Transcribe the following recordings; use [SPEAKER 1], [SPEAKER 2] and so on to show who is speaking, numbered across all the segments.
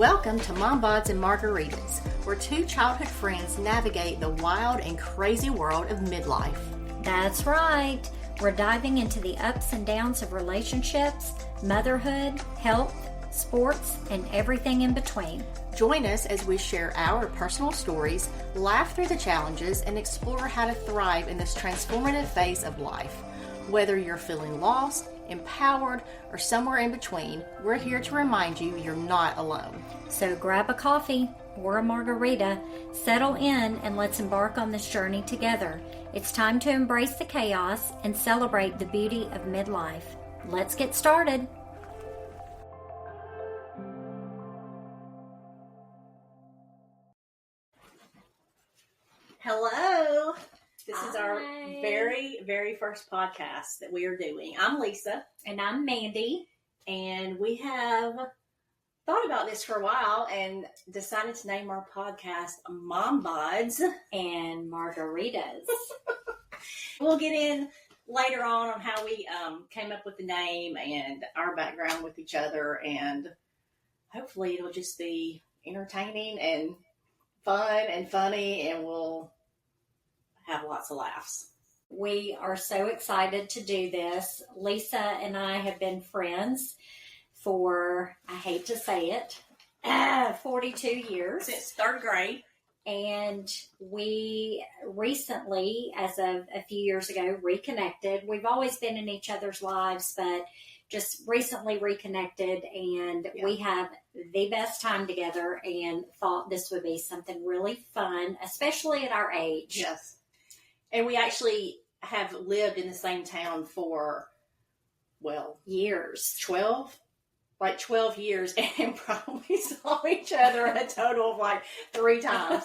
[SPEAKER 1] Welcome to Bods Margaritas, where two childhood friends navigate the wild and crazy world of midlife.
[SPEAKER 2] That's right. We're diving into the ups and downs of relationships, motherhood, health, sports, and everything in between.
[SPEAKER 1] Join us as we share our personal stories, laugh through the challenges, and explore how to thrive in this transformative phase of life. Whether you're feeling lost, empowered, or somewhere in between, we're here to remind you you're not alone.
[SPEAKER 2] So grab a coffee or a margarita, settle in, and let's embark on this journey together. It's time to embrace the chaos and celebrate the beauty of midlife. Let's get started.
[SPEAKER 1] Hello. This is our
[SPEAKER 2] Hi.
[SPEAKER 1] very first podcast that we are doing. I'm Lisa.
[SPEAKER 2] And I'm Mandy.
[SPEAKER 1] And we have thought about this for a while and decided to name our podcast Mom Bods
[SPEAKER 2] And Margaritas.
[SPEAKER 1] We'll get in later on how we came up with the name and our background with each other, and hopefully it'll just be entertaining and fun and funny, and we'll have lots of laughs.
[SPEAKER 2] We are so excited to do this. Lisa and I have been friends for, I hate to say it, 42 years.
[SPEAKER 1] Since third grade.
[SPEAKER 2] And we recently, as of a few years ago, reconnected. We've always been in each other's lives, but just recently reconnected, and we have the best time together and thought this would be something really fun, especially at our age.
[SPEAKER 1] Yes. And we actually have lived in the same town for,
[SPEAKER 2] years.
[SPEAKER 1] 12 years, and probably saw each other a total of 3 times.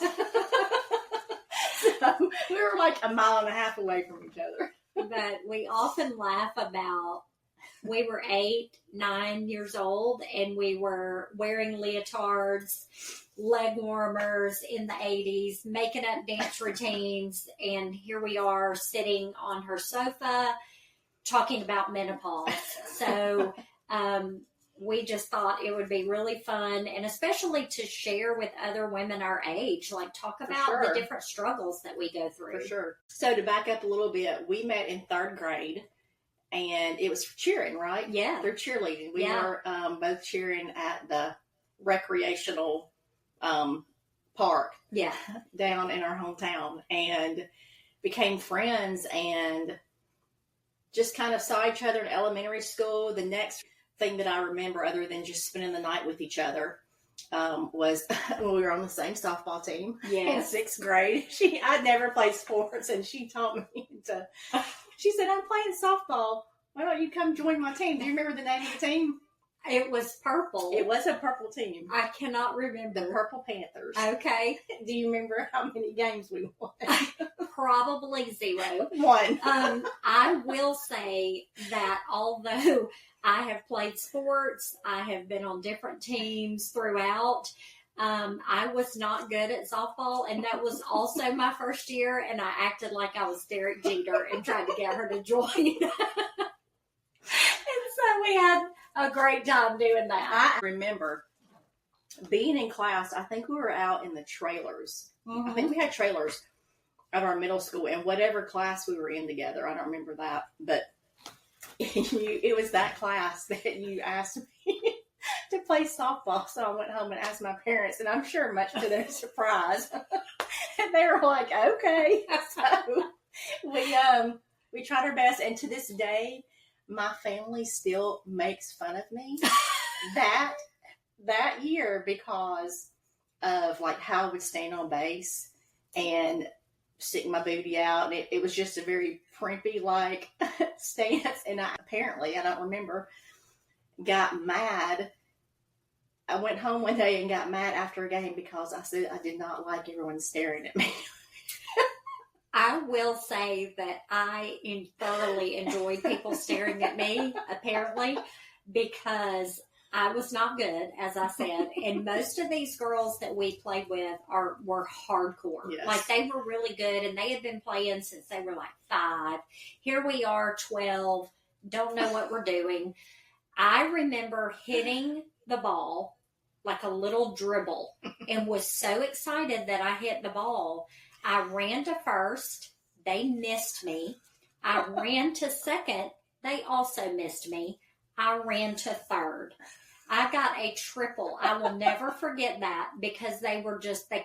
[SPEAKER 1] So we were a mile and a half away from each other.
[SPEAKER 2] But we often laugh about, we were 8, 9 years old, and we were wearing leotards, leg warmers in the 80s, making up dance routines, and here we are sitting on her sofa talking about menopause. So we just thought it would be really fun, and especially to share with other women our age, talk about the different struggles that we go through.
[SPEAKER 1] For sure. So to back up a little bit, we met in third grade, and it was cheering, right?
[SPEAKER 2] Yeah.
[SPEAKER 1] They're cheerleading. We were both cheering at the recreational park down in our hometown, and became friends and just kind of saw each other in elementary school. The next thing that I remember, other than just spending the night with each other, was when we were on the same softball team in 6th grade. I'd never played sports, and she taught me she said, "I'm playing softball. Why don't you come join my team?" Do you remember the name of the team?
[SPEAKER 2] It was purple.
[SPEAKER 1] It was a purple team.
[SPEAKER 2] I cannot remember.
[SPEAKER 1] The Purple Panthers.
[SPEAKER 2] Okay.
[SPEAKER 1] Do you remember how many games we won?
[SPEAKER 2] Probably 0.
[SPEAKER 1] 1.
[SPEAKER 2] I will say that although I have played sports, I have been on different teams throughout, I was not good at softball, and that was also my first year, and I acted like I was Derek Jeter and tried to get her to join. And so we had a great time doing that.
[SPEAKER 1] I remember being in class. I think we were out in the trailers.
[SPEAKER 2] Mm-hmm.
[SPEAKER 1] I think we had trailers at our middle school, and whatever class we were in together, I don't remember that, but it was that class that you asked me to play softball. So I went home and asked my parents, and I'm sure much to their surprise, and they were like, "Okay." So we tried our best, and to this day, my family still makes fun of me that year because of how I would stand on base and stick my booty out. And it was just a very primpy stance. And I don't remember, got mad. I went home one day and got mad after a game because I said I did not like everyone staring at me.
[SPEAKER 2] I will say that I thoroughly enjoyed people staring at me, apparently, because I was not good, as I said, and most of these girls that we played with were hardcore.
[SPEAKER 1] Yes.
[SPEAKER 2] They were really good, and they had been playing since they were 5. Here we are, 12, don't know what we're doing. I remember hitting the ball like a little dribble and was so excited that I hit the ball. I ran to first. They missed me. I ran to second. They also missed me. I ran to third. I got a triple. I will never forget that because they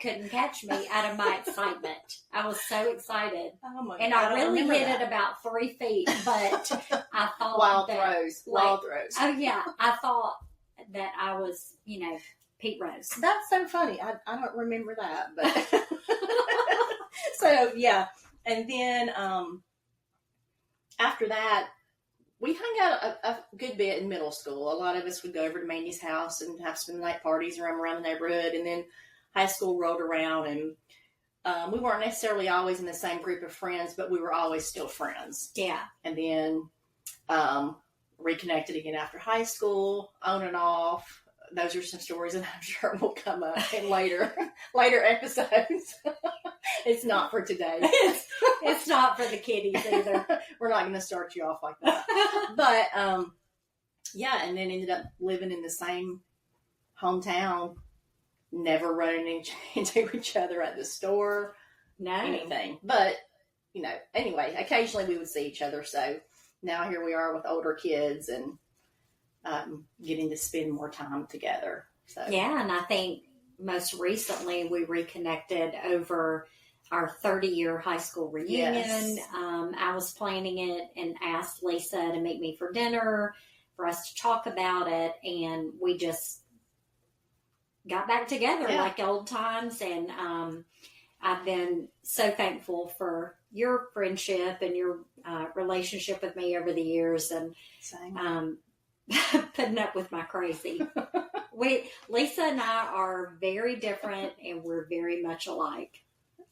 [SPEAKER 2] couldn't catch me out of my excitement. I was so excited.
[SPEAKER 1] Oh my
[SPEAKER 2] and
[SPEAKER 1] God,
[SPEAKER 2] I really hit
[SPEAKER 1] that.
[SPEAKER 2] it about 3 feet, but I thought
[SPEAKER 1] wild
[SPEAKER 2] throws. Oh yeah. I thought that I was, Pete Rose.
[SPEAKER 1] That's so funny. I don't remember that, but so yeah. And then after that, we hung out a good bit in middle school. A lot of us would go over to Mandy's house and have some night parties around the neighborhood. And then high school rolled around, and we weren't necessarily always in the same group of friends, but we were always still friends.
[SPEAKER 2] Yeah.
[SPEAKER 1] And then reconnected again after high school, on and off. Those are some stories that I'm sure will come up in later episodes. It's not for today.
[SPEAKER 2] It's not for the kiddies either.
[SPEAKER 1] We're not going to start you off like that. But, yeah, and then ended up living in the same hometown, never running into each other at the store, anything. But, anyway, occasionally we would see each other. So now here we are with older kids and getting to spend more time together. So
[SPEAKER 2] yeah, and I think most recently we reconnected over our 30-year high school reunion.
[SPEAKER 1] Yes.
[SPEAKER 2] I was planning it and asked Lisa to meet me for dinner for us to talk about it, and we just got back together like old times. And I've been so thankful for your friendship and your relationship with me over the years, and putting up with my crazy. Lisa and I are very different, and we're very much alike.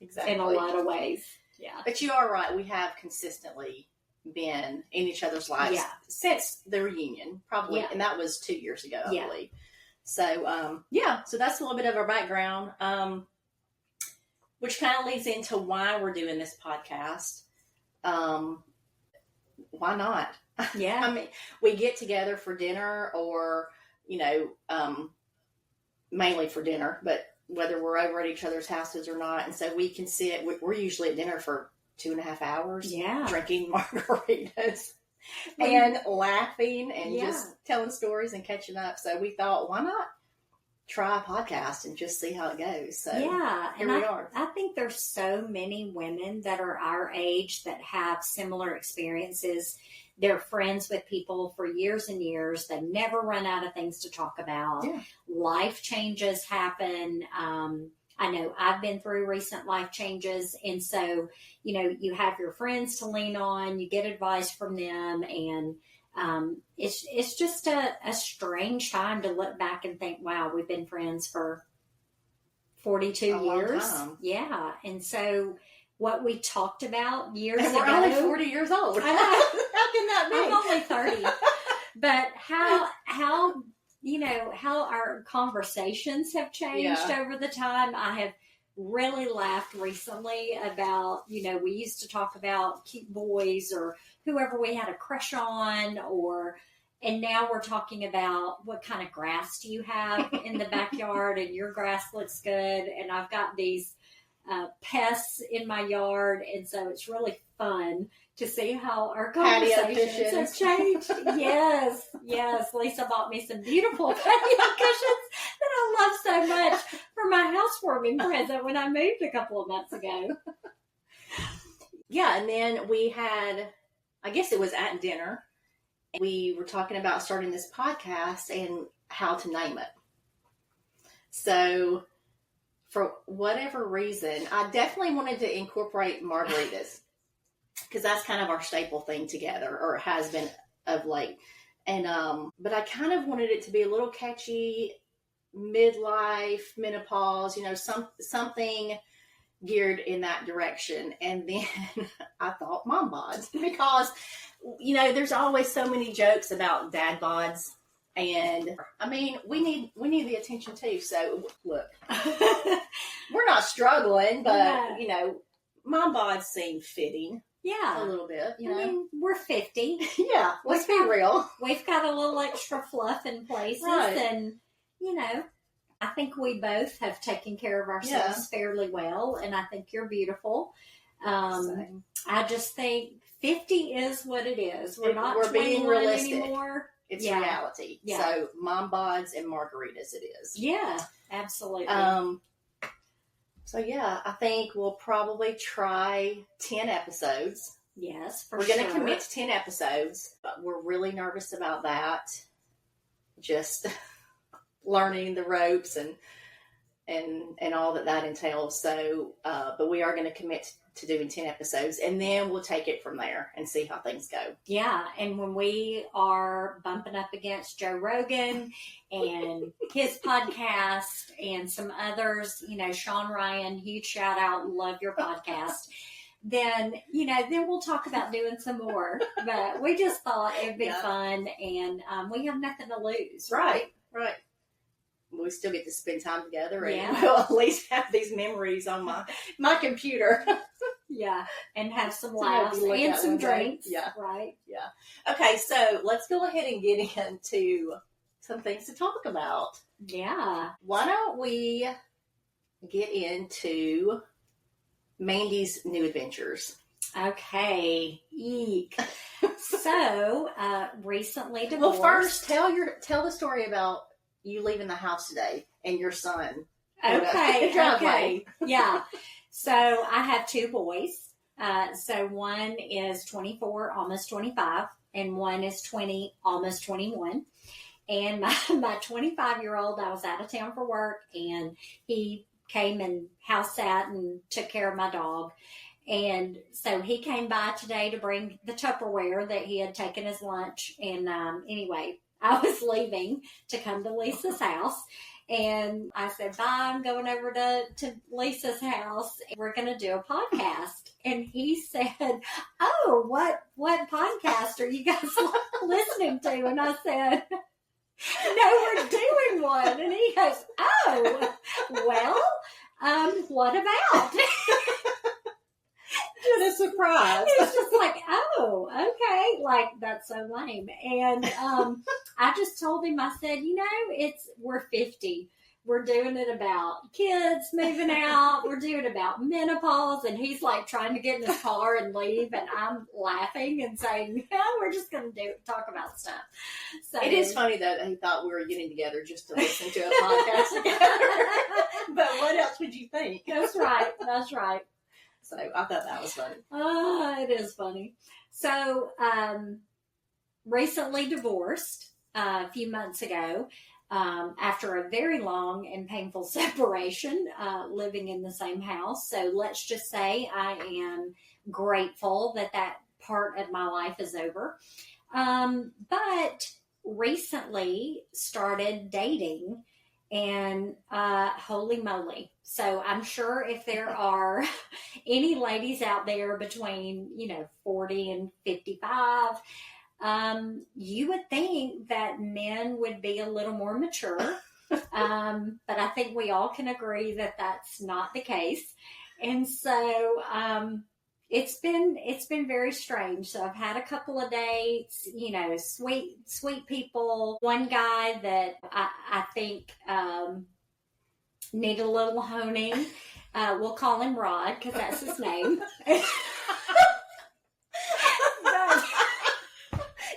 [SPEAKER 1] Exactly.
[SPEAKER 2] In a lot of ways. Yeah.
[SPEAKER 1] But you are right. We have consistently been in each other's lives since the reunion, probably. And that was 2 years ago, I believe. So, so that's a little bit of our background, which kind of leads into why we're doing this podcast. Why not?
[SPEAKER 2] Yeah.
[SPEAKER 1] I mean, we get together for dinner or, mainly for dinner, but whether we're over at each other's houses or not. And so we can sit, we're usually at dinner for 2.5 hours, drinking margaritas and laughing and just telling stories and catching up. So we thought, why not try a podcast and just see how it goes? So here we are.
[SPEAKER 2] I think there's so many women that are our age that have similar experiences. They're friends with people for years and years. They never run out of things to talk about. Yeah. Life changes happen. I know I've been through recent life changes. And so, you have your friends to lean on, you get advice from them. And it's just a strange time to look back and think, wow, we've been friends for 42 years. Yeah. And so what we talked about years ago.
[SPEAKER 1] We're only 40 years old.
[SPEAKER 2] I know.
[SPEAKER 1] How can that be?
[SPEAKER 2] I'm only 30. But how our conversations have changed over the time. I have really laughed recently about, we used to talk about cute boys or whoever we had a crush on, and now we're talking about what kind of grass do you have in the backyard, and your grass looks good, and I've got these pests in my yard, and so it's really fun to see how our conversations have changed. Yes. Lisa bought me some beautiful patio cushions that I love so much for my housewarming present when I moved a couple of months ago.
[SPEAKER 1] Yeah, and then we had, I guess it was at dinner, we were talking about starting this podcast and how to name it. So for whatever reason, I definitely wanted to incorporate margaritas because that's kind of our staple thing together, or it has been of late. And, but I kind of wanted it to be a little catchy, midlife, menopause, something geared in that direction. And then I thought Mom Bods, because, there's always so many jokes about dad bods. And I mean, we need the attention too. So look, we're not struggling, but Mom Bods seem fitting.
[SPEAKER 2] Yeah,
[SPEAKER 1] a little bit.
[SPEAKER 2] I mean, we're 50.
[SPEAKER 1] Yeah, let's be real.
[SPEAKER 2] We've got a little extra fluff in places, and I think we both have taken care of ourselves fairly well, and I think you're beautiful. I just think 50 is what it is. We're being realistic anymore.
[SPEAKER 1] It's reality. Yeah. So, Mom, Bods, and Margaritas it is.
[SPEAKER 2] Yeah, absolutely.
[SPEAKER 1] So, yeah, I think we'll probably try 10 episodes.
[SPEAKER 2] Yes,
[SPEAKER 1] We're going to commit to 10 episodes, but we're really nervous about that. Just learning the ropes and all that entails. So, but we are going to commit to doing 10 episodes, and then we'll take it from there and see how things go.
[SPEAKER 2] Yeah, and when we are bumping up against Joe Rogan and his podcast and some others, Sean Ryan, huge shout out, love your podcast. Then we'll talk about doing some more. But we just thought it'd be fun, and we have nothing to lose.
[SPEAKER 1] Right. We still get to spend time together, and we'll at least have these memories on my computer.
[SPEAKER 2] Yeah, and have some laughs and some drinks.
[SPEAKER 1] Yeah.
[SPEAKER 2] Right?
[SPEAKER 1] Yeah. Okay, so let's go ahead and get into some things to talk about.
[SPEAKER 2] Yeah.
[SPEAKER 1] Why don't we get into Mandy's new adventures?
[SPEAKER 2] Okay. Eek. So, recently divorced.
[SPEAKER 1] Well, first, tell the story about you leaving the house today and your son.
[SPEAKER 2] Okay. Yeah. So I have two boys. So one is 24, almost 25, and one is 20, almost 21. And my 25-year-old, I was out of town for work, and he came and house sat and took care of my dog. And so he came by today to bring the Tupperware that he had taken as lunch. And anyway, I was leaving to come to Lisa's house. And I said, bye, I'm going over to Lisa's house. We're going to do a podcast. And he said, oh, what podcast are you guys listening to? And I said, no, we're doing one. And he goes, oh, well, what about?
[SPEAKER 1] What a surprise.
[SPEAKER 2] It's just like, oh, okay. Like, that's so lame. And I just told him, I said, we're 50. We're doing it about kids moving out. We're doing it about menopause. And he's like trying to get in his car and leave. And I'm laughing and saying, we're just going to talk about stuff. So
[SPEAKER 1] it is funny, though, that he thought we were getting together just to listen to a podcast together. But what else would you think?
[SPEAKER 2] That's right.
[SPEAKER 1] So I thought that was funny.
[SPEAKER 2] Oh, it is funny. So, recently divorced a few months ago, after a very long and painful separation, living in the same house. So let's just say I am grateful that part of my life is over. But recently started dating, and holy moly. So I'm sure if there are any ladies out there between, 40 and 55, you would think that men would be a little more mature. But I think we all can agree that that's not the case. And so, it's been very strange. So I've had a couple of dates, sweet people. One guy that I think, need a little honing. We'll call him Rod because that's his name.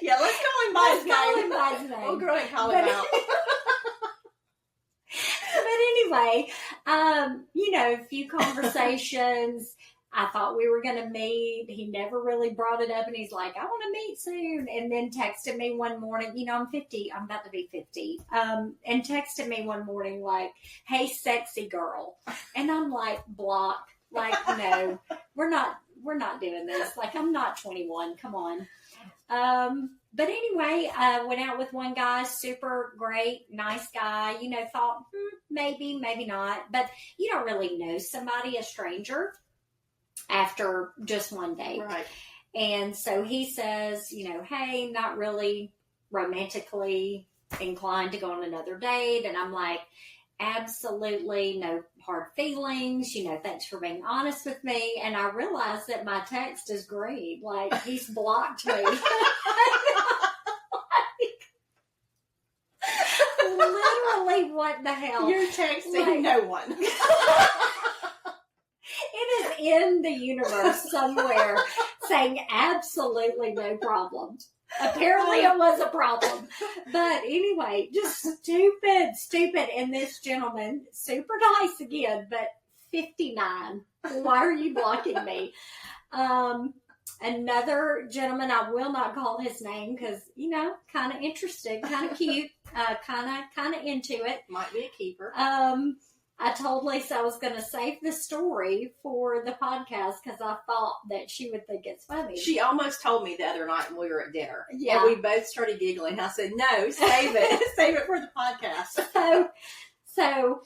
[SPEAKER 1] Yeah, let's call him by his name. We'll go ahead and call him out.
[SPEAKER 2] But anyway, a few conversations. I thought we were going to meet. He never really brought it up, and he's like, I want to meet soon. And then texted me one morning, I'm 50. I'm about to be 50. And texted me one morning like, hey, sexy girl. And I'm like, block. Like, no, we're not doing this. Like, I'm not 21. Come on. But anyway, I went out with one guy, super great, nice guy, thought, maybe, maybe not. But you don't really know somebody, a stranger, after just one date.
[SPEAKER 1] Right.
[SPEAKER 2] And so he says, hey, not really romantically inclined to go on another date. And I'm like, absolutely no hard feelings. Thanks for being honest with me. And I realized that my text is green. Like, he's blocked me. literally, what the hell?
[SPEAKER 1] You're texting no one.
[SPEAKER 2] It is in the universe somewhere saying absolutely no problem. Apparently it was a problem. But anyway, just stupid. And this gentleman, super nice again, but 59. Why are you blocking me? Another gentleman, I will not call his name because, kind of interested, kind of cute, kind of into it.
[SPEAKER 1] Might be a keeper.
[SPEAKER 2] I told Lisa I was going to save the story for the podcast because I thought that she would think it's funny.
[SPEAKER 1] She almost told me the other night when we were at dinner.
[SPEAKER 2] Yeah.
[SPEAKER 1] And we both started giggling. I said, no, save it. Save it for the podcast.
[SPEAKER 2] So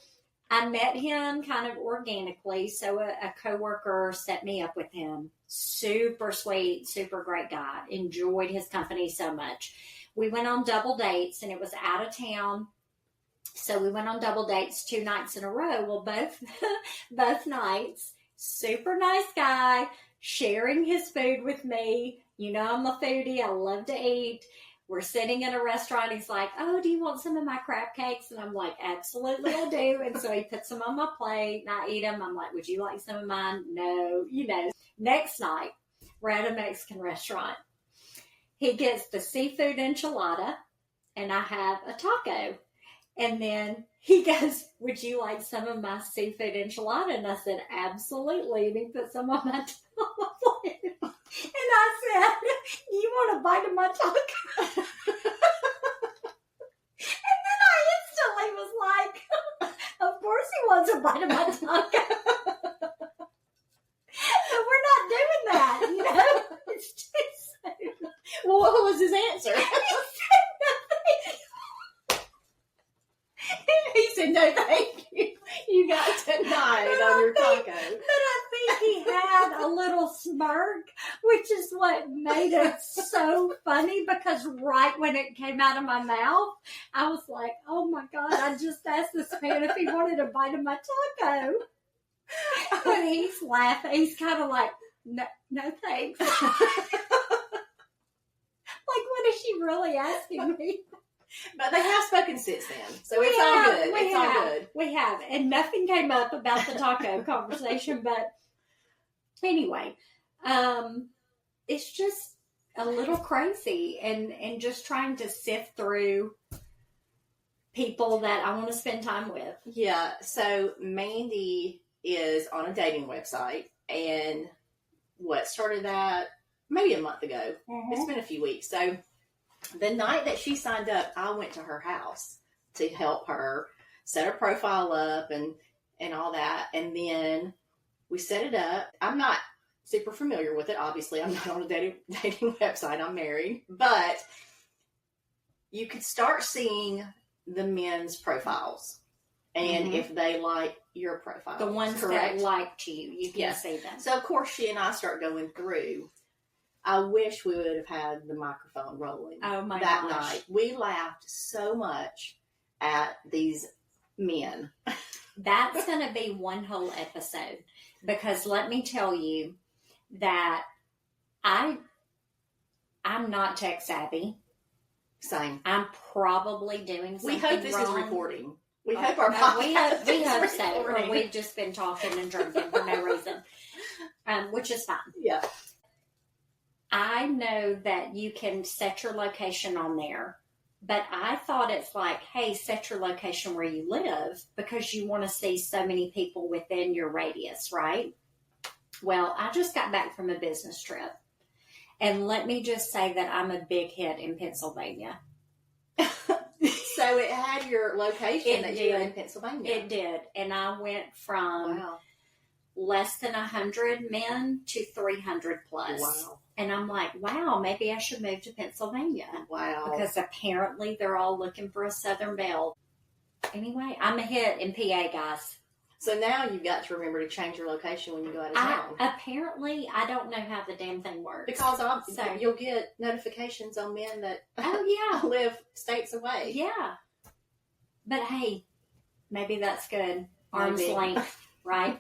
[SPEAKER 2] I met him kind of organically. So a coworker set me up with him. Super sweet, super great guy. Enjoyed his company so much. We went on double dates and it was out of town. So we went on double dates 2 nights in a row. Well, both nights, super nice guy, sharing his food with me. I'm a foodie. I love to eat. We're sitting in a restaurant. He's like, oh, do you want some of my crab cakes? And I'm like, absolutely, I do. And so he puts them on my plate and I eat them. I'm like, would you like some of mine? No, Next night, we're at a Mexican restaurant. He gets the seafood enchilada and I have a taco. And then he goes, would you like some of my seafood enchilada? And I said, absolutely. And he put some on my plate. And I said, you want a bite of my taco? And then I instantly was like, of course he wants a bite of my taco. But we're not doing that, It's just so...
[SPEAKER 1] Well, what was his answer? He said, no, thank you. You got denied on your taco.
[SPEAKER 2] But I think he had a little smirk, which is what made it so funny because right when it came out of my mouth, I was like, oh my God, I just asked this man if he wanted a bite of my taco. And he's laughing. He's kind of like, no thanks. Like, what is she really asking me?
[SPEAKER 1] But they have spoken since then, so it's all good. It's all good.
[SPEAKER 2] We have, and nothing came up about the taco conversation. But anyway, it's just a little crazy, and just trying to sift through people that I want to spend time with.
[SPEAKER 1] Yeah. So Mandy is on a dating website, and what started that maybe a month ago. Mm-hmm. It's been a few weeks, so. The night that she signed up, I went to her house to help her set her profile up and all that. And then we set it up. I'm not super familiar with it. Obviously, I'm not on a dating website. I'm married. But you could start seeing the men's profiles. And if they like your profile.
[SPEAKER 2] The ones that liked you can see them.
[SPEAKER 1] So, of course, she and I start going through. I wish we would have had the microphone rolling that night. We laughed so much at these men.
[SPEAKER 2] That's going to be one whole episode because let me tell you that I'm not tech savvy.
[SPEAKER 1] Same.
[SPEAKER 2] I'm probably doing something wrong.
[SPEAKER 1] We hope this is recording. We hope our podcast
[SPEAKER 2] we hope so. Or we've just been talking and drinking for no reason, which is fine.
[SPEAKER 1] Yeah.
[SPEAKER 2] I know that you can set your location on there, but I thought it's like, hey, set your location where you live because you want to see so many people within your radius, right? Well, I just got back from a business trip, and let me just say that I'm a big hit in Pennsylvania.
[SPEAKER 1] So it had your location that you were in Pennsylvania.
[SPEAKER 2] It did, and I went from less than 100 men to 300 plus.
[SPEAKER 1] Wow.
[SPEAKER 2] And I'm like, wow, maybe I should move to Pennsylvania.
[SPEAKER 1] Wow.
[SPEAKER 2] Because apparently they're all looking for a Southern Belle. Anyway, I'm a hit in PA, guys.
[SPEAKER 1] So now you've got to remember to change your location when you go out of town.
[SPEAKER 2] Apparently, I don't know how the damn thing works.
[SPEAKER 1] Because you'll get notifications on men that live states away.
[SPEAKER 2] Yeah. But hey, maybe that's good. Arm's length, right?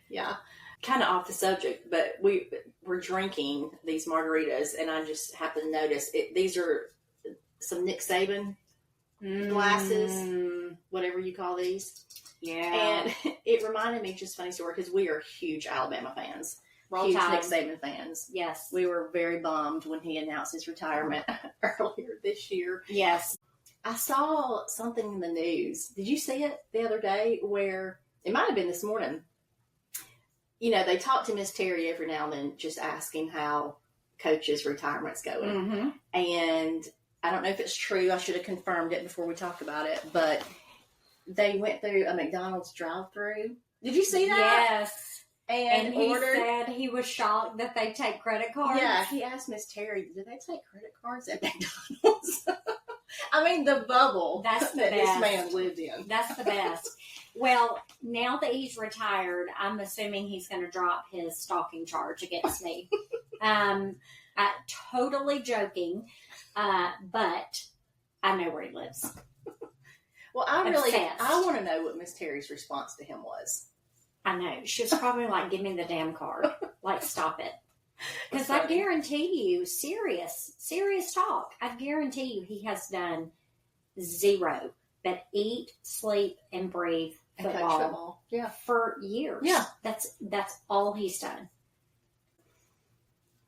[SPEAKER 1] Yeah. Kind of off the subject, but we're drinking these margaritas, and I just happened to notice these are some Nick Saban glasses, whatever you call these.
[SPEAKER 2] Yeah.
[SPEAKER 1] And it reminded me, just funny story, because we are huge Alabama fans.
[SPEAKER 2] Roll
[SPEAKER 1] Huge
[SPEAKER 2] Tide.
[SPEAKER 1] Nick Saban fans.
[SPEAKER 2] Yes.
[SPEAKER 1] We were very bummed when he announced his retirement earlier this year.
[SPEAKER 2] Yes.
[SPEAKER 1] I saw something in the news. Did you see it the other day where, it might have been this morning, you know, they talk to Miss Terry every now and then, just asking how Coach's retirement's going.
[SPEAKER 2] Mm-hmm.
[SPEAKER 1] And I don't know if it's true. I should have confirmed it before we talk about it. But they went through a McDonald's drive-thru. Did you see that?
[SPEAKER 2] Yes.
[SPEAKER 1] And
[SPEAKER 2] he
[SPEAKER 1] ordered.
[SPEAKER 2] said he was shocked that they take credit cards.
[SPEAKER 1] Yeah, he asked Miss Terry, "Do they take credit cards at McDonald's?" I mean, the bubble
[SPEAKER 2] That's the
[SPEAKER 1] that
[SPEAKER 2] best.
[SPEAKER 1] this man lived in.
[SPEAKER 2] That's the best. Well, now that he's retired, I'm assuming he's going to drop his stalking charge against me. Totally joking, but I know where he lives.
[SPEAKER 1] Well, I want to know what Miss Terry's response to him was.
[SPEAKER 2] I know. She was probably like, "Give me the damn card. Like, stop it." Because I guarantee you, serious talk, I guarantee you he has done zero but eat, sleep, and breathe football.
[SPEAKER 1] Yeah.
[SPEAKER 2] For years.
[SPEAKER 1] Yeah.
[SPEAKER 2] That's all he's done.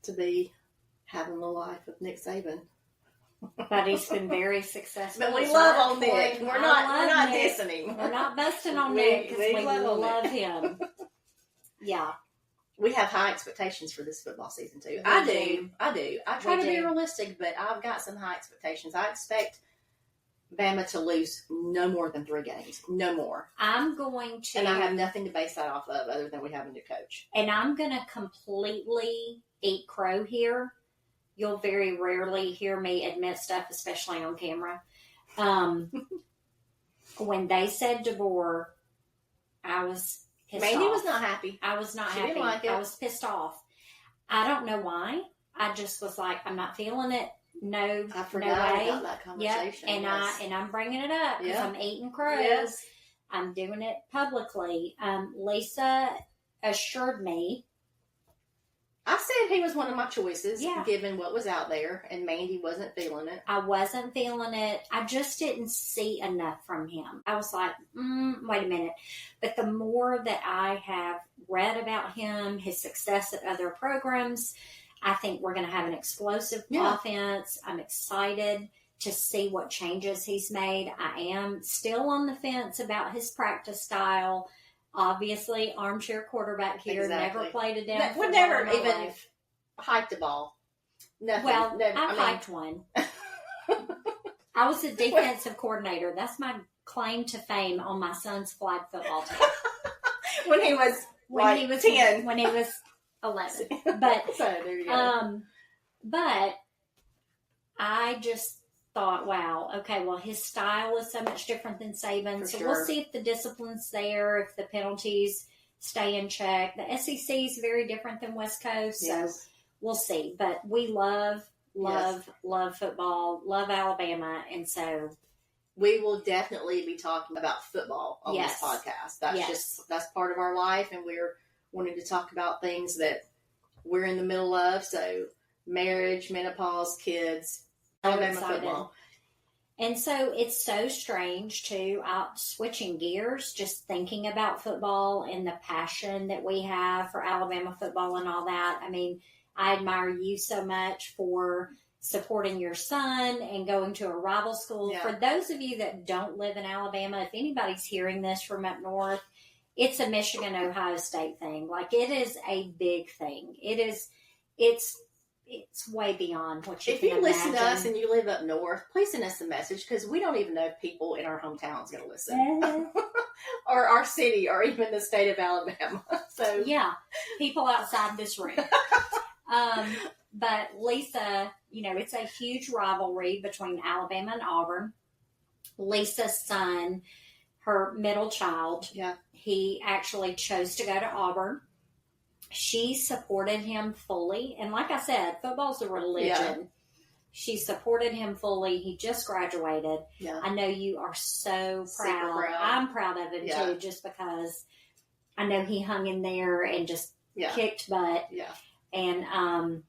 [SPEAKER 1] To be having the life of Nick Saban.
[SPEAKER 2] But he's been very successful.
[SPEAKER 1] But we love on Nick. We're not
[SPEAKER 2] Nick.
[SPEAKER 1] dissing him.
[SPEAKER 2] We're not busting on Nick because we love him. Yeah.
[SPEAKER 1] We have high expectations for this football season too.
[SPEAKER 2] We
[SPEAKER 1] I
[SPEAKER 2] do.
[SPEAKER 1] do. I try to be realistic, but I've got some high expectations. I expect Bama to lose no more than 3 games. No more.
[SPEAKER 2] I'm going to.
[SPEAKER 1] And I have nothing to base that off of other than we have a new coach.
[SPEAKER 2] And I'm going to completely eat crow here. You'll very rarely hear me admit stuff, especially on camera. When they said DeBoer, I was pissed off.
[SPEAKER 1] Mandy was not happy.
[SPEAKER 2] I was not
[SPEAKER 1] She
[SPEAKER 2] happy.
[SPEAKER 1] didn't like it.
[SPEAKER 2] I was pissed off. I don't know why. I just was like, I'm not feeling it. No,
[SPEAKER 1] I forgot
[SPEAKER 2] no way.
[SPEAKER 1] about that conversation.
[SPEAKER 2] Yep. And I'm bringing it up because I'm eating crows.
[SPEAKER 1] Yes.
[SPEAKER 2] I'm doing it publicly. Lisa assured me.
[SPEAKER 1] I said he was one of my choices,
[SPEAKER 2] Yeah.
[SPEAKER 1] given what was out there, and Mandy wasn't feeling it.
[SPEAKER 2] I wasn't feeling it. I just didn't see enough from him. I was like, wait a minute. But the more that I have read about him, his success at other programs, I think we're going to have an explosive offense. I'm excited to see what changes he's made. I am still on the fence about his practice style. Obviously, armchair quarterback here,
[SPEAKER 1] Exactly.
[SPEAKER 2] never played a down.
[SPEAKER 1] Would never even hike the ball. Nothing.
[SPEAKER 2] Well,
[SPEAKER 1] never,
[SPEAKER 2] I hiked one. I was a defensive coordinator. That's my claim to fame on my son's flag football team.
[SPEAKER 1] when he was 10.
[SPEAKER 2] When he was 11. But
[SPEAKER 1] so there you go.
[SPEAKER 2] But I just thought, wow, okay, well, his style is so much different than Saban's. So we'll see if the discipline's there, if the penalties stay in check. The SEC is very different than West Coast, so we'll see. But we love football, love Alabama, and so
[SPEAKER 1] we will definitely be talking about football on this podcast. That's part of our life, and we're wanting to talk about things that we're in the middle of. So marriage, menopause, kids, Alabama football.
[SPEAKER 2] And so it's so strange too, switching gears, just thinking about football and the passion that we have for Alabama football and all that. I mean, I admire you so much for supporting your son and going to a rival school.
[SPEAKER 1] Yeah.
[SPEAKER 2] For those of you that don't live in Alabama, if anybody's hearing this from up north, it's a Michigan, Ohio State thing. Like, it is a big thing. It's way beyond what you can imagine.
[SPEAKER 1] If you listen to us and you live up north, please send us a message, because we don't even know if people in our hometown is going to listen. Or our city, or even the state of Alabama. So
[SPEAKER 2] yeah, people outside this room. But Lisa, it's a huge rivalry between Alabama and Auburn. Lisa's son, her middle child, he actually chose to go to Auburn. She supported him fully. And like I said, football's a religion. Yeah. She supported him fully. He just graduated. Yeah. I know you are so proud. I'm proud of him too, just because I know he hung in there and just kicked butt.
[SPEAKER 1] Yeah.
[SPEAKER 2] And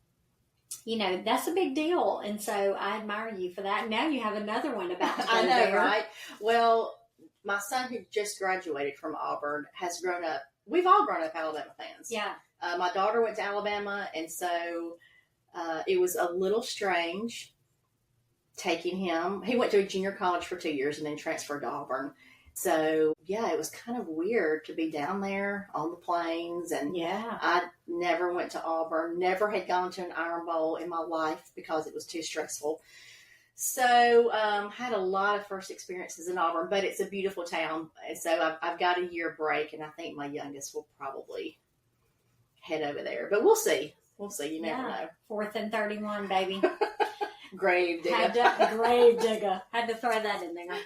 [SPEAKER 2] that's a big deal. And so I admire you for that. Now you have another one about to go
[SPEAKER 1] I know,
[SPEAKER 2] there.
[SPEAKER 1] right? Well, my son who just graduated from Auburn has grown up. We've all grown up Alabama fans.
[SPEAKER 2] Yeah.
[SPEAKER 1] My daughter went to Alabama, and so it was a little strange taking him. He went to a junior college for 2 years and then transferred to Auburn. So, yeah, it was kind of weird to be down there on the plains. And
[SPEAKER 2] Yeah.
[SPEAKER 1] I never went to Auburn, never had gone to an Iron Bowl in my life because it was too stressful. So, had a lot of first experiences in Auburn, but it's a beautiful town. And so I've got a year break, and I think my youngest will probably head over there. But we'll see. We'll see. You never know.
[SPEAKER 2] 4th and 31, baby.
[SPEAKER 1] Grave digger.
[SPEAKER 2] Grave digger. Had to throw that in there.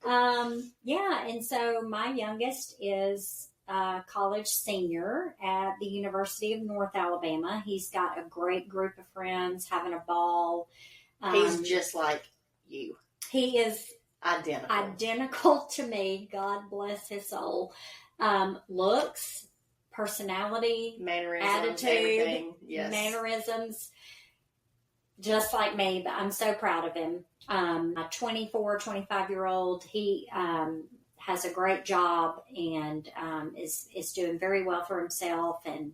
[SPEAKER 2] And so my youngest is a college senior at the University of North Alabama. He's got a great group of friends having a ball.
[SPEAKER 1] He's just like you.
[SPEAKER 2] He is
[SPEAKER 1] identical
[SPEAKER 2] to me. God bless his soul. Looks, personality,
[SPEAKER 1] mannerisms,
[SPEAKER 2] attitude,
[SPEAKER 1] everything. Yes.
[SPEAKER 2] mannerisms, just like me. But I'm so proud of him. A 24, 25-year-old. He has a great job and is doing very well for himself. And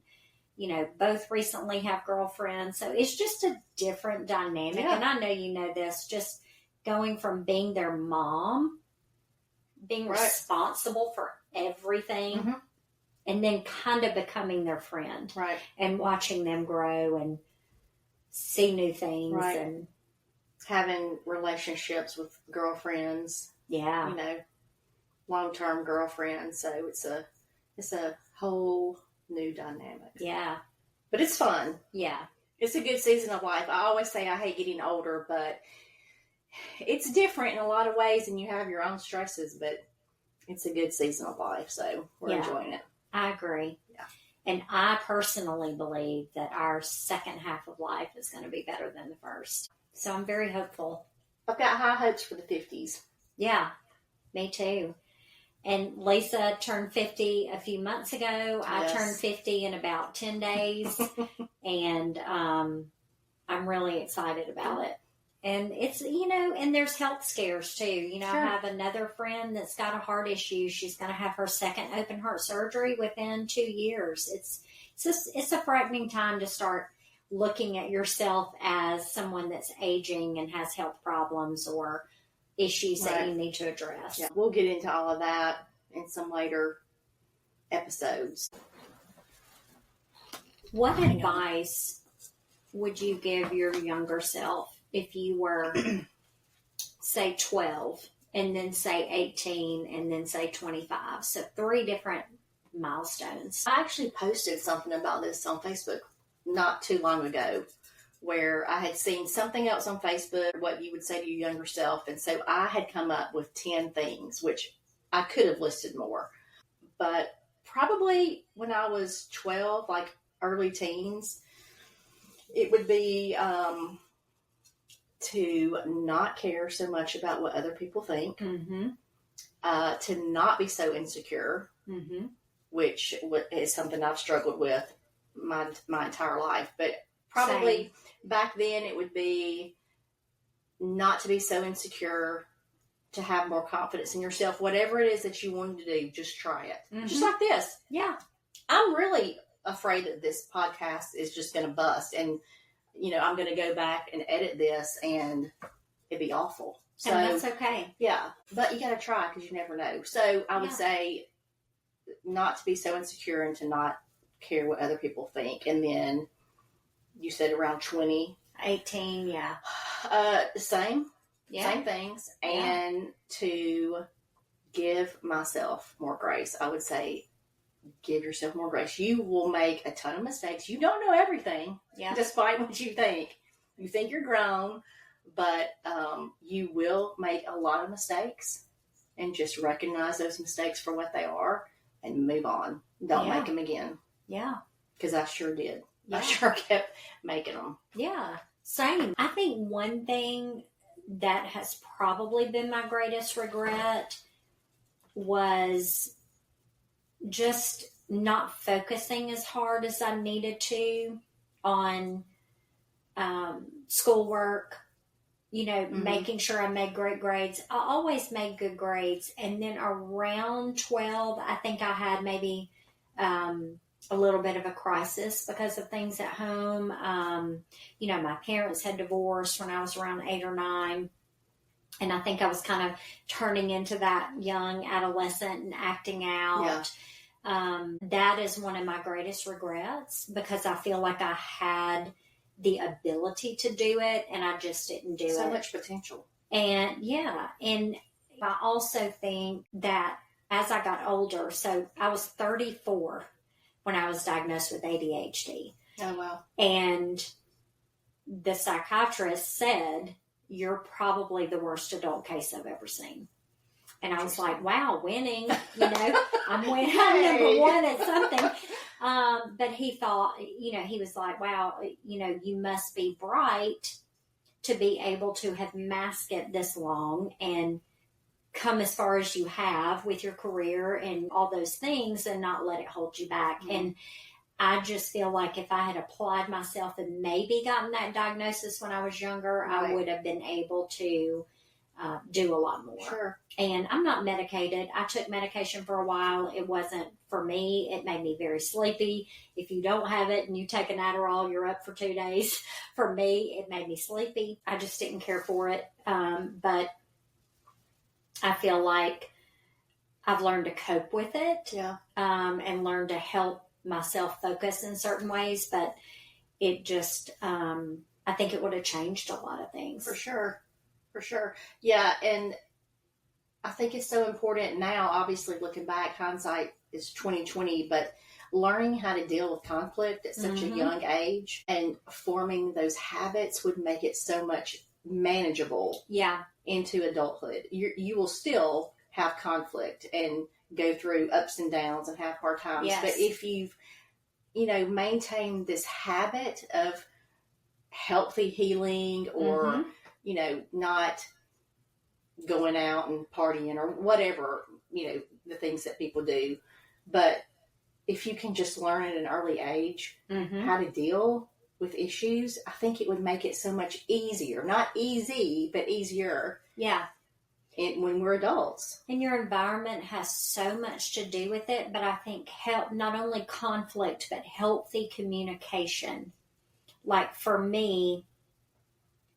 [SPEAKER 2] both recently have girlfriends. So it's just a different dynamic.
[SPEAKER 1] Yeah.
[SPEAKER 2] And I know you know this, just going from being their mom, being responsible for everything, and then kind of becoming their friend.
[SPEAKER 1] Right.
[SPEAKER 2] And watching them grow and see new things.
[SPEAKER 1] Right.
[SPEAKER 2] And
[SPEAKER 1] having relationships with girlfriends.
[SPEAKER 2] Yeah.
[SPEAKER 1] Long-term girlfriends. So it's a whole new dynamic.
[SPEAKER 2] Yeah.
[SPEAKER 1] But it's fun.
[SPEAKER 2] Yeah.
[SPEAKER 1] It's a good season of life. I always say I hate getting older, but it's different in a lot of ways, and you have your own stresses, but it's a good season of life, so we're enjoying it.
[SPEAKER 2] I agree.
[SPEAKER 1] Yeah.
[SPEAKER 2] And I personally believe that our second half of life is going to be better than the first. So I'm very hopeful.
[SPEAKER 1] I've got high hopes for the 50s.
[SPEAKER 2] Yeah, me too. And Lisa turned 50 a few months ago.
[SPEAKER 1] Yes.
[SPEAKER 2] I turned 50 in about 10 days. And I'm really excited about it. And it's, and there's health scares too. Sure. I have another friend that's got a heart issue. She's going to have her second open heart surgery within 2 years. It's a frightening time to start looking at yourself as someone that's aging and has health problems or issues that you need to address.
[SPEAKER 1] Yeah, we'll get into all of that in some later episodes.
[SPEAKER 2] What advice would you give your younger self if you were, say, 12, and then say 18, and then say 25? So 3 different milestones.
[SPEAKER 1] I actually posted something about this on Facebook not too long ago, where I had seen something else on Facebook, what you would say to your younger self. And so I had come up with 10 things, which I could have listed more. But probably when I was 12, like early teens, it would be to not care so much about what other people think, to not be so insecure, which is something I've struggled with my entire life. But probably back then it would be not to be so insecure, to have more confidence in yourself. Whatever it is that you wanted to do, just try it. Just like this.
[SPEAKER 2] Yeah.
[SPEAKER 1] I'm really afraid that this podcast is just going to bust, and I'm going to go back and edit this and it'd be awful. So
[SPEAKER 2] and that's okay.
[SPEAKER 1] Yeah. But you got to try, because you never know. So I would say not to be so insecure and to not care what other people think. And then you said around 20.
[SPEAKER 2] 18, yeah.
[SPEAKER 1] Same things. And to give myself more grace. I would say give yourself more grace. You will make a ton of mistakes. You don't know everything, despite what you think. You think you're grown, but you will make a lot of mistakes, and just recognize those mistakes for what they are and move on. Don't make them again.
[SPEAKER 2] Yeah.
[SPEAKER 1] Because I sure did. Yeah. I sure kept making them.
[SPEAKER 2] Yeah. Same. I think one thing that has probably been my greatest regret was just not focusing as hard as I needed to on schoolwork, making sure I made great grades. I always made good grades. And then around 12, I think I had maybe a little bit of a crisis because of things at home. My parents had divorced when I was around 8 or 9. And I think I was kind of turning into that young adolescent and acting out. Yeah. That is one of my greatest regrets because I feel like I had the ability to do it and I just didn't do it.
[SPEAKER 1] So much potential.
[SPEAKER 2] And and I also think that as I got older, so I was 34 when I was diagnosed with ADHD.
[SPEAKER 1] Oh, wow.
[SPEAKER 2] And the psychiatrist said, you're probably the worst adult case I've ever sseen. And I was like, wow, winning, I'm winning. I'm number one at something. But he thought, he was like, wow, you must be bright to be able to have masked it this long and come as far as you have with your career and all those things and not let it hold you back. Mm-hmm. And I just feel like if I had applied myself and maybe gotten that diagnosis when I was younger, right, I would have been able to do a lot more.
[SPEAKER 1] Sure.
[SPEAKER 2] And I'm not medicated. I took medication for a while. It wasn't for me. It made me very sleepy. If you don't have it and you take an Adderall, you're up for 2 days. For me, it made me sleepy. I just didn't care for it. But I feel like I've learned to cope with it.
[SPEAKER 1] Yeah.
[SPEAKER 2] And learn to help myself focus in certain ways. But it just, I think it would have changed a lot of things.
[SPEAKER 1] For sure. For sure. Yeah. And I think it's so important now, obviously looking back, hindsight is 2020, but learning how to deal with conflict at such mm-hmm. a young age and forming those habits would make it so much manageable.
[SPEAKER 2] Yeah.
[SPEAKER 1] Into adulthood. You will still have conflict and go through ups and downs and have hard times. Yes. But if you've, maintained this habit of healthy healing or, mm-hmm. Not going out and partying or whatever, the things that people do. But if you can just learn at an early age mm-hmm. how to deal with issues, I think it would make it so much easier. Not easy, but easier.
[SPEAKER 2] Yeah.
[SPEAKER 1] When we're adults.
[SPEAKER 2] And your environment has so much to do with it, but I think not only conflict, but healthy communication. Like for me,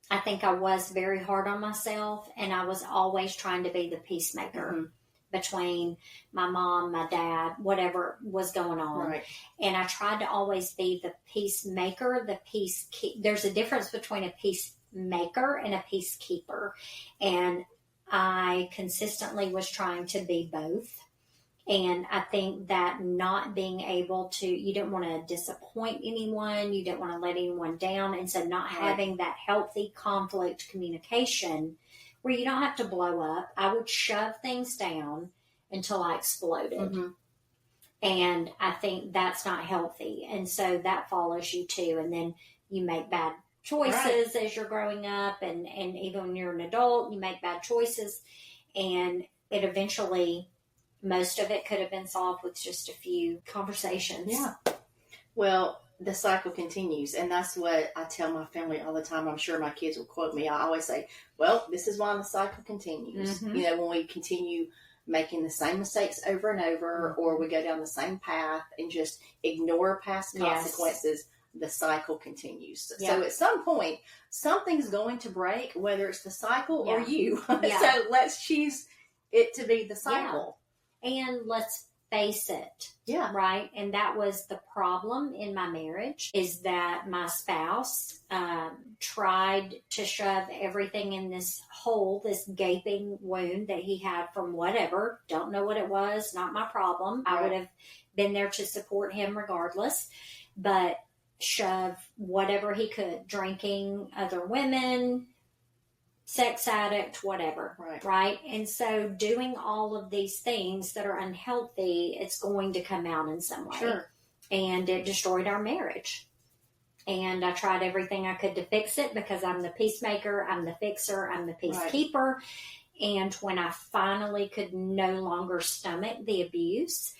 [SPEAKER 2] I think I was very hard on myself, and I was always trying to be the peacemaker mm-hmm. between my mom, my dad, whatever was going on.
[SPEAKER 1] Right.
[SPEAKER 2] And I tried to always be the peacemaker, there's a difference between a peacemaker and a peacekeeper. And I consistently was trying to be both. And I think that not being able to, you didn't want to disappoint anyone, you didn't want to let anyone down. And so not right. having that healthy conflict communication where you don't have to blow up. I would shove things down until I exploded. Mm-hmm. And I think that's not healthy. And so that follows you too. And then you make bad choices right. as you're growing up. And even when you're an adult, you make bad choices. And it eventually, most of it could have been solved with just a few conversations.
[SPEAKER 1] Yeah. Well, the cycle continues. And that's what I tell my family all the time. I'm sure my kids will quote me. I always say, well, this is why the cycle continues. Mm-hmm. When we continue making the same mistakes over and over, mm-hmm. or we go down the same path and just ignore past consequences, yes. the cycle continues. Yeah. So at some point, something's going to break, whether it's the cycle yeah. or you. Yeah. So let's choose it to be the cycle.
[SPEAKER 2] Yeah. And let's face it.
[SPEAKER 1] Yeah.
[SPEAKER 2] Right. And that was the problem in my marriage, is that my spouse tried to shove everything in this hole, this gaping wound that he had from whatever. Don't know what it was. Not my problem. Right. I would have been there to support him regardless. But shove whatever he could, drinking, other women, sex addict, whatever, right? And so doing all of these things that are unhealthy, it's going to come out in some way.
[SPEAKER 1] Sure.
[SPEAKER 2] And it destroyed our marriage. And I tried everything I could to fix it because I'm the peacemaker, I'm the fixer, I'm the peacekeeper. Right. And when I finally could no longer stomach the abuse,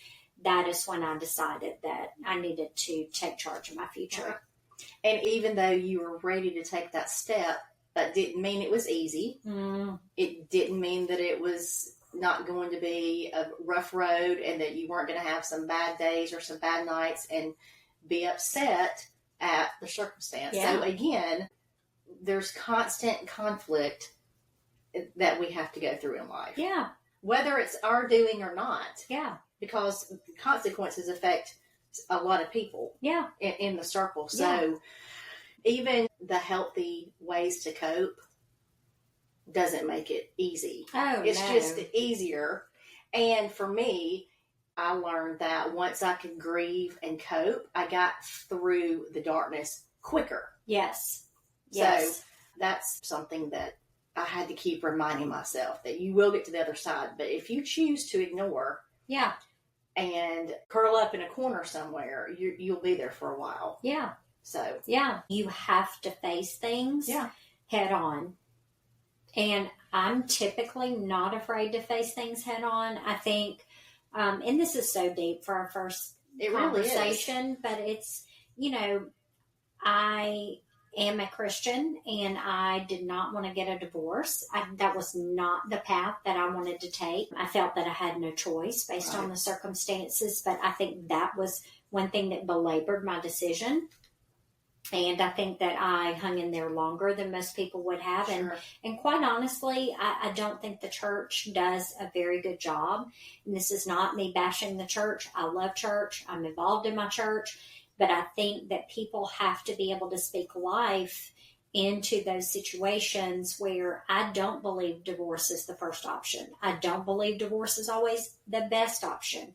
[SPEAKER 2] that is when I decided that I needed to take charge of my future.
[SPEAKER 1] And even though you were ready to take that step, that didn't mean it was easy. It didn't mean that it was not going to be a rough road and that you weren't going to have some bad days or some bad nights and be upset at the circumstance.
[SPEAKER 2] Yeah.
[SPEAKER 1] So again, there's constant conflict that we have to go through in life.
[SPEAKER 2] Yeah.
[SPEAKER 1] Whether it's our doing or not.
[SPEAKER 2] Yeah.
[SPEAKER 1] Because consequences affect a lot of people.
[SPEAKER 2] Yeah.
[SPEAKER 1] In the circle. So even the healthy ways to cope doesn't make it easy.
[SPEAKER 2] Oh,
[SPEAKER 1] it's
[SPEAKER 2] no.
[SPEAKER 1] just easier. And for me, I learned that once I could grieve and cope, I got through the darkness quicker.
[SPEAKER 2] Yes.
[SPEAKER 1] So that's something that I had to keep reminding myself, that you will get to the other side. But if you choose to ignore and curl up in a corner somewhere, you'll be there for a while.
[SPEAKER 2] Yeah.
[SPEAKER 1] So
[SPEAKER 2] you have to face things head on. And I'm typically not afraid to face things head on. I think, and this is so deep for our first conversation,
[SPEAKER 1] really is.
[SPEAKER 2] But it's, I am a Christian and I did not want to get a divorce. That was not the path that I wanted to take. I felt that I had no choice based on the circumstances, but I think that was one thing that belabored my decision. And I think that I hung in there longer than most people would have.
[SPEAKER 1] Sure.
[SPEAKER 2] And quite honestly, I don't think the church does a very good job. And this is not me bashing the church. I love church. I'm involved in my church. But I think that people have to be able to speak life into those situations where I don't believe divorce is the first option. I don't believe divorce is always the best option.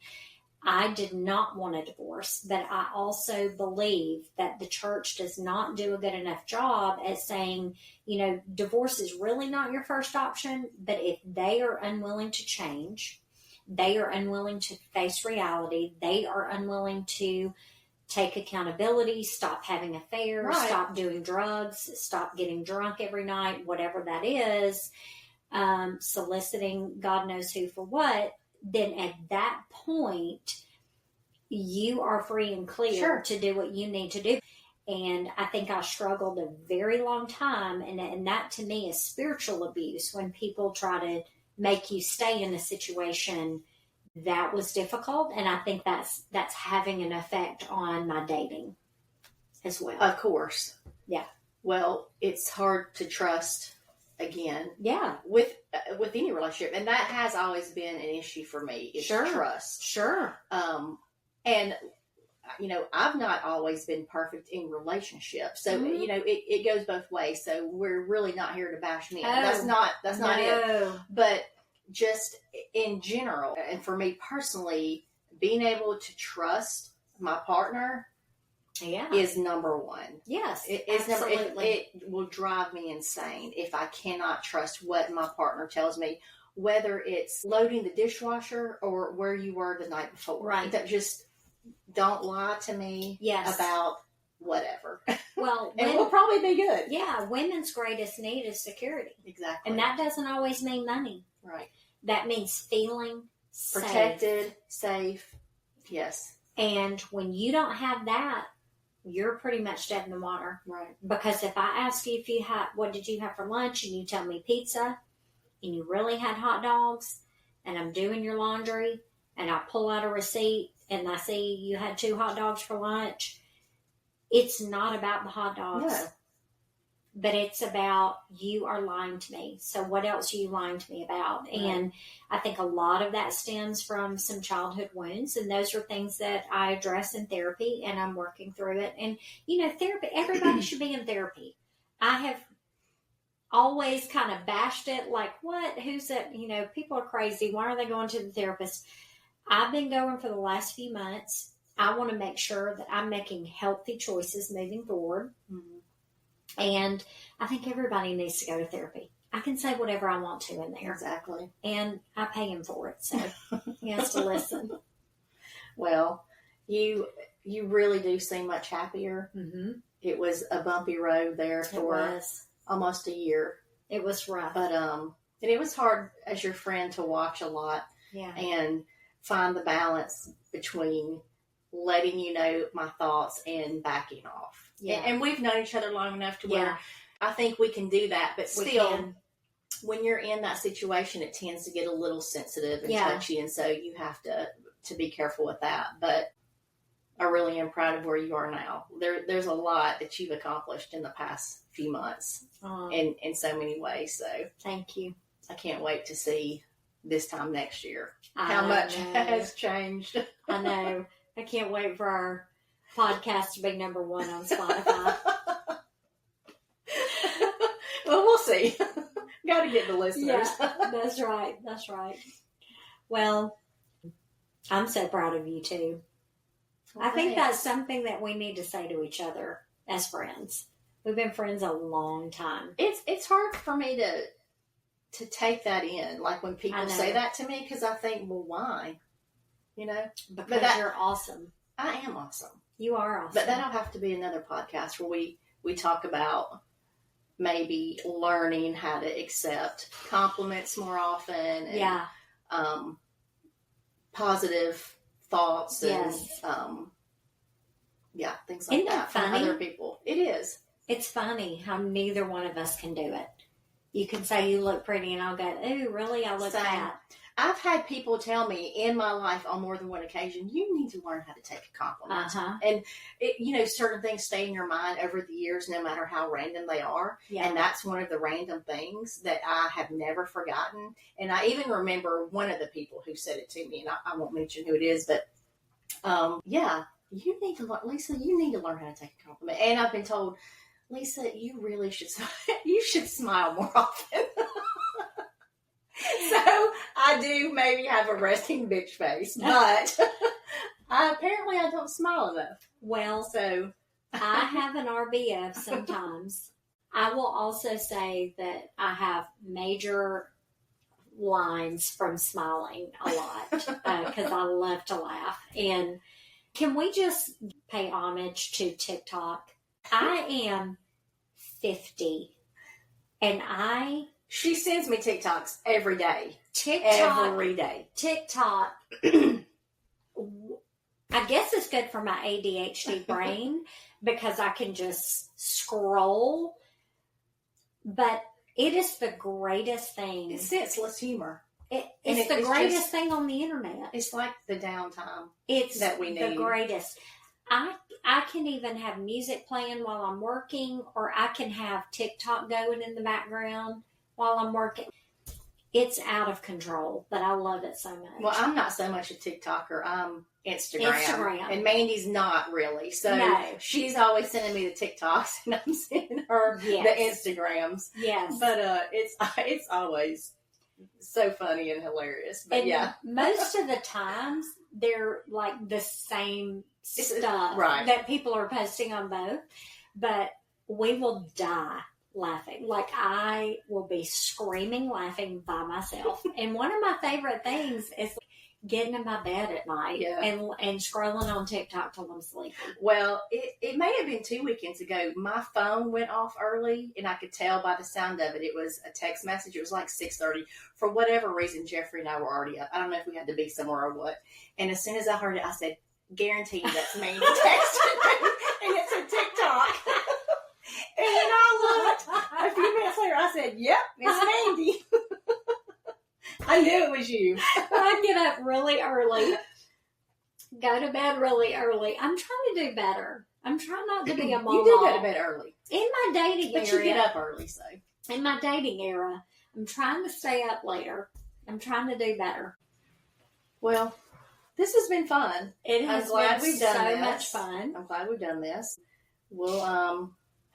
[SPEAKER 2] I did not want a divorce, but I also believe that the church does not do a good enough job at saying, divorce is really not your first option, but if they are unwilling to change, they are unwilling to face reality, they are unwilling to take accountability, stop having affairs, stop doing drugs, stop getting drunk every night, whatever that is, soliciting God knows who for what, then at that point, you are free and clear to do what you need to do. And I think I struggled a very long time. And that to me is spiritual abuse, when people try to make you stay in a situation that was difficult. And I think that's having an effect on my dating as well.
[SPEAKER 1] Of course.
[SPEAKER 2] Yeah.
[SPEAKER 1] Well, it's hard to trust again.
[SPEAKER 2] Yeah.
[SPEAKER 1] With any relationship. And that has always been an issue for me, is trust.
[SPEAKER 2] Sure.
[SPEAKER 1] And, I've not always been perfect in relationships. So, it goes both ways. So we're really not here to bash men. That's not it. But just in general, and for me personally, being able to trust my partner is number one.
[SPEAKER 2] Yes,
[SPEAKER 1] it is absolutely. It will drive me insane if I cannot trust what my partner tells me, whether it's loading the dishwasher or where you were the night before.
[SPEAKER 2] Right.
[SPEAKER 1] That just don't lie to me about whatever.
[SPEAKER 2] Well,
[SPEAKER 1] and we'll probably be good.
[SPEAKER 2] Yeah, women's greatest need is security.
[SPEAKER 1] Exactly.
[SPEAKER 2] And that doesn't always mean money.
[SPEAKER 1] Right.
[SPEAKER 2] That means feeling
[SPEAKER 1] protected, safe. Yes.
[SPEAKER 2] And when you don't have that, you're pretty much dead in the water.
[SPEAKER 1] Right.
[SPEAKER 2] Because if I ask you what did you have for lunch, and you tell me pizza, and you really had hot dogs, and I'm doing your laundry, and I pull out a receipt, and I see you had 2 hot dogs for lunch, it's not about the hot dogs.
[SPEAKER 1] No.
[SPEAKER 2] But it's about, you are lying to me. So what else are you lying to me about? Right. And I think a lot of that stems from some childhood wounds. And those are things that I address in therapy, and I'm working through it. And, therapy, everybody should be in therapy. I have always kind of bashed it like, what? Who's that? People are crazy. Why are they going to the therapist? I've been going for the last few months. I want to make sure that I'm making healthy choices moving forward. Mm-hmm. And I think everybody needs to go to therapy. I can say whatever I want to in there.
[SPEAKER 1] Exactly.
[SPEAKER 2] And I pay him for it. So he has to listen.
[SPEAKER 1] Well, you really do seem much happier.
[SPEAKER 2] Mm-hmm.
[SPEAKER 1] It was a bumpy road there for almost a year.
[SPEAKER 2] It was rough.
[SPEAKER 1] But and it was hard as your friend to watch a lot.
[SPEAKER 2] Yeah.
[SPEAKER 1] And find the balance between letting you know my thoughts and backing off.
[SPEAKER 2] Yeah.
[SPEAKER 1] And we've known each other long enough to
[SPEAKER 2] Yeah.
[SPEAKER 1] where I think we can do that. But
[SPEAKER 2] We
[SPEAKER 1] still,
[SPEAKER 2] can.
[SPEAKER 1] when you're in that situation, it tends to get a little sensitive and
[SPEAKER 2] Yeah.
[SPEAKER 1] touchy. And so you have to be careful with that. But I really am proud of where you are now. There's a lot that you've accomplished in the past few months in so many ways. So
[SPEAKER 2] Thank you.
[SPEAKER 1] I can't wait to see this time next year how
[SPEAKER 2] I
[SPEAKER 1] much
[SPEAKER 2] know.
[SPEAKER 1] has changed.
[SPEAKER 2] I know. I can't wait for our podcast to be number 1 on Spotify.
[SPEAKER 1] Well, we'll see. Got to get the listeners.
[SPEAKER 2] Yeah, that's right. That's right. Well, I'm so proud of you too.
[SPEAKER 1] Well,
[SPEAKER 2] I think
[SPEAKER 1] thanks.
[SPEAKER 2] that's something that we need to say to each other as friends. We've been friends a long time.
[SPEAKER 1] It's hard for me to take that in, like when
[SPEAKER 2] I
[SPEAKER 1] people
[SPEAKER 2] know.
[SPEAKER 1] say that to me, because I think, well, why? You know,
[SPEAKER 2] Because you're awesome.
[SPEAKER 1] I am awesome.
[SPEAKER 2] You are awesome.
[SPEAKER 1] But that'll have to be another podcast where we talk about maybe learning how to accept compliments more often. And,
[SPEAKER 2] yeah.
[SPEAKER 1] Positive thoughts and
[SPEAKER 2] Yes.
[SPEAKER 1] things like
[SPEAKER 2] Isn't that
[SPEAKER 1] that from
[SPEAKER 2] funny?
[SPEAKER 1] other people. It is.
[SPEAKER 2] It's funny how neither one of us can do it. You can say you look pretty and I'll go, ooh, really? I look
[SPEAKER 1] Same.
[SPEAKER 2] fat.
[SPEAKER 1] I've had people tell me in my life on more than one occasion, you need to learn how to take a compliment.
[SPEAKER 2] Uh-huh.
[SPEAKER 1] And, certain things stay in your mind over the years, no matter how random they are.
[SPEAKER 2] Yeah.
[SPEAKER 1] And that's one of the random things that I have never forgotten. And I even remember one of the people who said it to me, and I won't mention who it is, but you need to learn, Lisa, you need to learn how to take a compliment. And I've been told, Lisa, you really should, you should smile more often. So I do maybe have a resting bitch face, but apparently I don't smile enough.
[SPEAKER 2] Well,
[SPEAKER 1] So
[SPEAKER 2] I have an RBF sometimes. I will also say that I have major lines from smiling a lot because I love to laugh. And can we just pay homage to TikTok? I am 50 and
[SPEAKER 1] she sends me TikToks every day.
[SPEAKER 2] TikTok,
[SPEAKER 1] Every day.
[SPEAKER 2] TikTok, I guess it's good for my ADHD brain because I can just scroll. But it is the greatest thing.
[SPEAKER 1] It's senseless humor.
[SPEAKER 2] It's the greatest thing on the internet.
[SPEAKER 1] It's like the downtime.
[SPEAKER 2] It's
[SPEAKER 1] that we
[SPEAKER 2] the
[SPEAKER 1] need.
[SPEAKER 2] greatest. I can even have music playing while I'm working, or I can have TikTok going in the background while I'm working. It's out of control, but I love it so much.
[SPEAKER 1] Well, I'm not so much a TikToker. I'm Instagram.
[SPEAKER 2] Instagram.
[SPEAKER 1] And Mandy's not really. So
[SPEAKER 2] No.
[SPEAKER 1] she's always sending me the TikToks and I'm sending her
[SPEAKER 2] Yes.
[SPEAKER 1] the Instagrams.
[SPEAKER 2] Yes.
[SPEAKER 1] But it's always so funny and hilarious. But
[SPEAKER 2] and
[SPEAKER 1] yeah.
[SPEAKER 2] most of the times they're like the same stuff
[SPEAKER 1] right.
[SPEAKER 2] that people are posting on both, but we will die laughing. Like I will be screaming laughing by myself. And one of my favorite things is getting in my bed at night and scrolling on TikTok till I'm sleepy.
[SPEAKER 1] Well, it may have been 2 weekends ago. My phone went off early, and I could tell by the sound of it. It was a text message. It was like 6:30. For whatever reason, Jeffrey and I were already up. I don't know if we had to be somewhere or what. And as soon as I heard it, I said, guaranteed that's me texting me. And it's a TikTok. And then I looked. A few minutes later, I said, yep, it's Mandy. I knew it was you.
[SPEAKER 2] I get up really early, go to bed really early. I'm trying to do better. I'm trying not to be a mom.
[SPEAKER 1] You do go to bed early.
[SPEAKER 2] In my dating
[SPEAKER 1] But
[SPEAKER 2] area.
[SPEAKER 1] you get up early, so.
[SPEAKER 2] In my dating era, I'm trying to stay up later. I'm trying to do better.
[SPEAKER 1] Well, this has been fun.
[SPEAKER 2] It has
[SPEAKER 1] I'm glad
[SPEAKER 2] been
[SPEAKER 1] we've done
[SPEAKER 2] so
[SPEAKER 1] this.
[SPEAKER 2] much fun.
[SPEAKER 1] I'm glad we've done this. We'll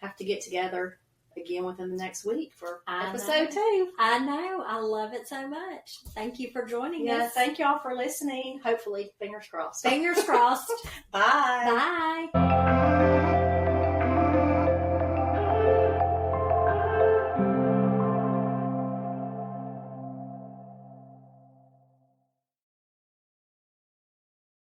[SPEAKER 1] have to get together again within the next week for episode 2.
[SPEAKER 2] I know. I love it so much. Thank you for joining us.
[SPEAKER 1] Thank y'all for listening. Hopefully, fingers crossed.
[SPEAKER 2] Fingers crossed.
[SPEAKER 1] Bye.
[SPEAKER 2] Bye.